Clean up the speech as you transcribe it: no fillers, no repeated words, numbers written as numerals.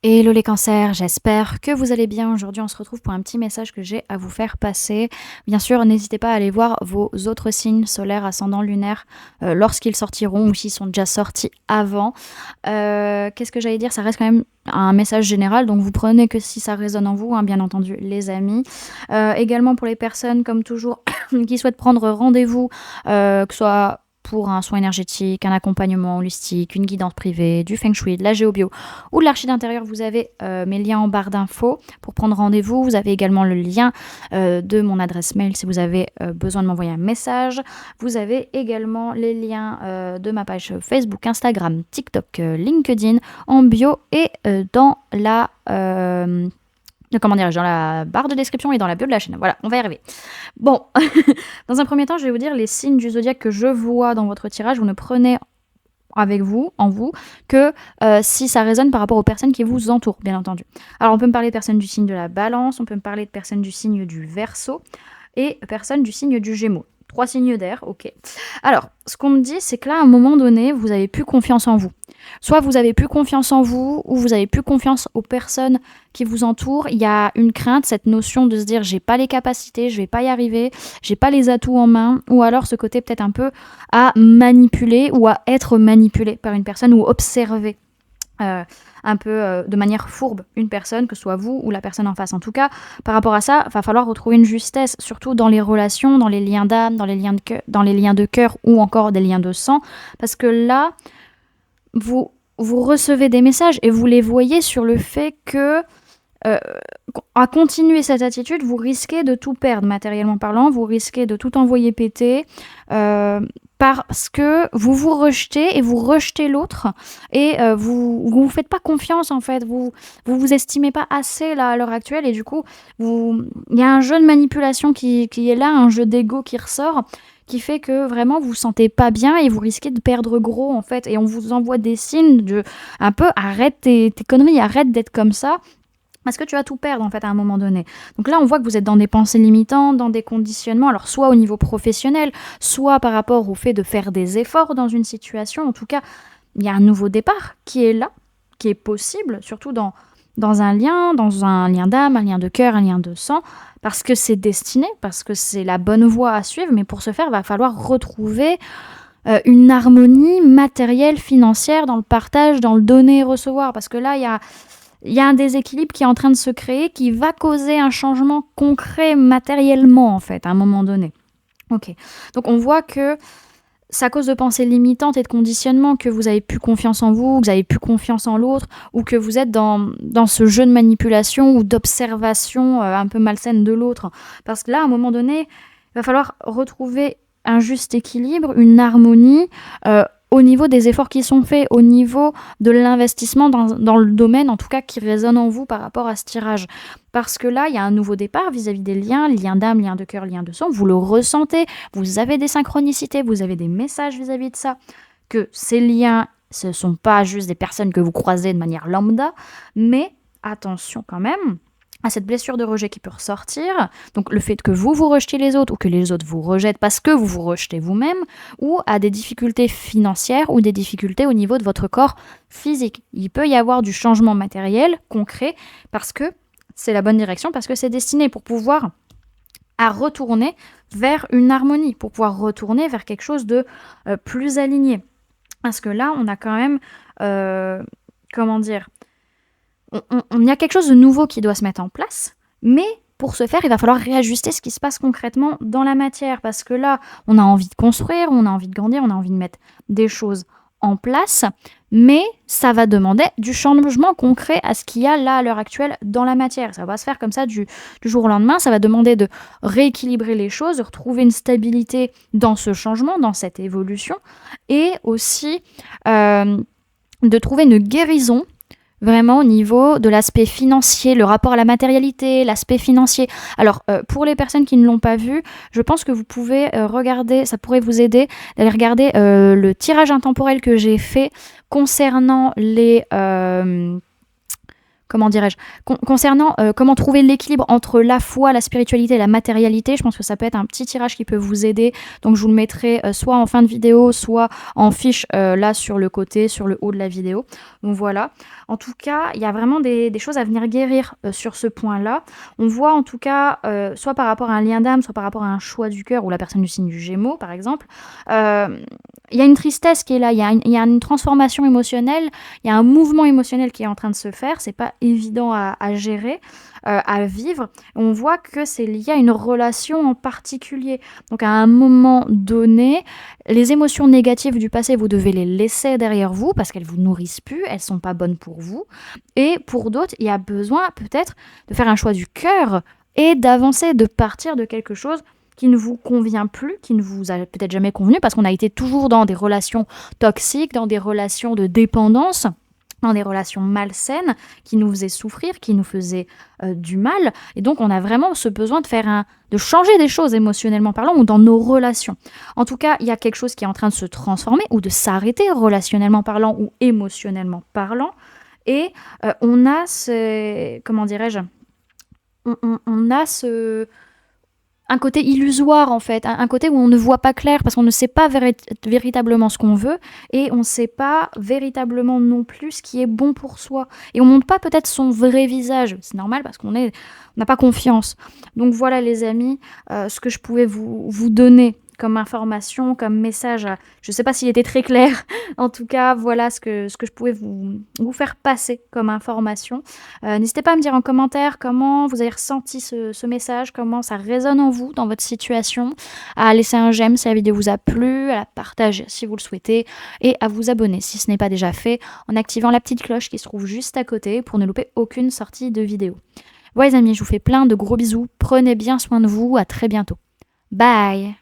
Hello les cancers, j'espère que vous allez bien. Aujourd'hui, on se retrouve pour un petit message que j'ai à vous faire passer. Bien sûr, n'hésitez pas à aller voir vos autres signes solaires, ascendants, lunaires, lorsqu'ils sortiront ou s'ils sont déjà sortis avant. Qu'est-ce que j'allais dire? Ça reste quand même un message général, donc vous prenez que si ça résonne en vous, hein, bien entendu, les amis. Également pour les personnes, comme toujours, qui souhaitent prendre rendez-vous, que ce soit pour un soin énergétique, un accompagnement holistique, une guidance privée, du feng shui, de la géobio ou de l'archi d'intérieur, vous avez mes liens en barre d'infos pour prendre rendez-vous. Vous avez également le lien de mon adresse mail si vous avez besoin de m'envoyer un message. Vous avez également les liens de ma page Facebook, Instagram, TikTok, LinkedIn en bio et dans la... dans la barre de description et dans la bio de la chaîne. Voilà, on va y arriver. Bon, dans un premier temps, je vais vous dire les signes du zodiaque que je vois dans votre tirage. Vous ne prenez avec vous, en vous, que si ça résonne par rapport aux personnes qui vous entourent, bien entendu. Alors, on peut me parler de personnes du signe de la balance, on peut me parler de personnes du signe du verseau et personnes du signe du gémeaux. 3 signes d'air, ok. Alors, ce qu'on me dit, c'est que là, à un moment donné, vous avez plus confiance en vous. Soit vous avez plus confiance en vous, ou vous avez plus confiance aux personnes qui vous entourent. Il y a une crainte, cette notion de se dire, j'ai pas les capacités, je vais pas y arriver, j'ai pas les atouts en main, ou alors ce côté peut-être un peu à manipuler ou à être manipulé par une personne ou observer un peu de manière fourbe une personne, que ce soit vous ou la personne en face. En tout cas, par rapport à ça, il va falloir retrouver une justesse, surtout dans les relations, dans les liens d'âme, dans les liens de cœur ou encore des liens de sang, parce que là, vous recevez des messages et vous les voyez sur le fait que à continuer cette attitude, vous risquez de tout perdre matériellement parlant, vous risquez de tout envoyer péter parce que vous vous rejetez et vous rejetez l'autre et vous faites pas confiance en fait, vous estimez pas assez là à l'heure actuelle et du coup il y a un jeu de manipulation qui est là, un jeu d'ego qui ressort qui fait que vraiment vous vous sentez pas bien et vous risquez de perdre gros en fait et on vous envoie des signes de un peu arrête tes conneries, arrête d'être comme ça. Parce que tu vas tout perdre en fait à un moment donné. Donc là, on voit que vous êtes dans des pensées limitantes, dans des conditionnements, alors soit au niveau professionnel, soit par rapport au fait de faire des efforts dans une situation. En tout cas, il y a un nouveau départ qui est là, qui est possible, surtout dans un lien d'âme, un lien de cœur, un lien de sang, parce que c'est destiné, parce que c'est la bonne voie à suivre. Mais pour ce faire, il va falloir retrouver une harmonie matérielle, financière, dans le partage, dans le donner et recevoir. Parce que là, il y a un déséquilibre qui est en train de se créer qui va causer un changement concret matériellement, en fait, à un moment donné. Ok. Donc, on voit que c'est à cause de pensées limitantes et de conditionnements que vous avez plus confiance en vous, que vous avez plus confiance en l'autre, ou que vous êtes dans ce jeu de manipulation ou d'observation un peu malsaine de l'autre. Parce que là, à un moment donné, il va falloir retrouver un juste équilibre, une harmonie, au niveau des efforts qui sont faits, au niveau de l'investissement dans le domaine, en tout cas qui résonne en vous par rapport à ce tirage. Parce que là, il y a un nouveau départ vis-à-vis des liens d'âme, liens de cœur, liens de sang. Vous le ressentez, vous avez des synchronicités, vous avez des messages vis-à-vis de ça, que ces liens, ce ne sont pas juste des personnes que vous croisez de manière lambda, mais attention quand même à cette blessure de rejet qui peut ressortir, donc le fait que vous rejetiez les autres ou que les autres vous rejettent parce que vous vous rejetez vous-même, ou à des difficultés financières ou des difficultés au niveau de votre corps physique. Il peut y avoir du changement matériel, concret, parce que c'est la bonne direction, parce que c'est destiné pour pouvoir à retourner vers une harmonie, pour pouvoir retourner vers quelque chose de plus aligné. Parce que là, on a quand même, comment dire, il y a quelque chose de nouveau qui doit se mettre en place, mais pour ce faire, il va falloir réajuster ce qui se passe concrètement dans la matière, parce que là, on a envie de construire, on a envie de grandir, on a envie de mettre des choses en place, mais ça va demander du changement concret à ce qu'il y a là à l'heure actuelle dans la matière. Ça va pas se faire comme ça du jour au lendemain, ça va demander de rééquilibrer les choses, de retrouver une stabilité dans ce changement, dans cette évolution, et aussi de trouver une guérison vraiment au niveau de l'aspect financier, le rapport à la matérialité, l'aspect financier. Alors, pour les personnes qui ne l'ont pas vu, je pense que vous pouvez regarder, ça pourrait vous aider d'aller regarder le tirage intemporel que j'ai fait concernant comment dirais-je, concernant comment trouver l'équilibre entre la foi, la spiritualité et la matérialité. Je pense que ça peut être un petit tirage qui peut vous aider. Donc je vous le mettrai soit en fin de vidéo, soit en fiche là sur le côté, sur le haut de la vidéo. Donc voilà. En tout cas, il y a vraiment des choses à venir guérir sur ce point-là. On voit en tout cas, soit par rapport à un lien d'âme, soit par rapport à un choix du cœur ou la personne du signe du Gémeaux, par exemple. Il y a une tristesse qui est là, il y a une transformation émotionnelle, il y a un mouvement émotionnel qui est en train de se faire. C'est pas évident à gérer, à vivre. On voit que c'est lié à une relation en particulier. Donc à un moment donné, les émotions négatives du passé, vous devez les laisser derrière vous parce qu'elles vous nourrissent plus, elles sont pas bonnes pour vous. Et pour d'autres, il y a besoin peut-être de faire un choix du cœur et d'avancer, de partir de quelque chose qui ne vous convient plus, qui ne vous a peut-être jamais convenu, parce qu'on a été toujours dans des relations toxiques, dans des relations de dépendance, dans des relations malsaines, qui nous faisaient souffrir, qui nous faisaient du mal. Et donc, on a vraiment ce besoin de changer des choses émotionnellement parlant ou dans nos relations. En tout cas, il y a quelque chose qui est en train de se transformer ou de s'arrêter relationnellement parlant ou émotionnellement parlant. Et on a comment dirais-je, on a un côté illusoire en fait, un côté où on ne voit pas clair parce qu'on ne sait pas véritablement ce qu'on veut et on ne sait pas véritablement non plus ce qui est bon pour soi. Et on ne montre pas peut-être son vrai visage, c'est normal parce qu'on n'a pas confiance. Donc voilà les amis, ce que je pouvais vous donner comme information, comme message. Je ne sais pas s'il était très clair. En tout cas, voilà ce que je pouvais vous faire passer comme information. N'hésitez pas à me dire en commentaire comment vous avez ressenti ce message, comment ça résonne en vous, dans votre situation, à laisser un j'aime si la vidéo vous a plu, à la partager si vous le souhaitez, et à vous abonner si ce n'est pas déjà fait, en activant la petite cloche qui se trouve juste à côté pour ne louper aucune sortie de vidéo. Voilà les amis, je vous fais plein de gros bisous. Prenez bien soin de vous. À très bientôt. Bye!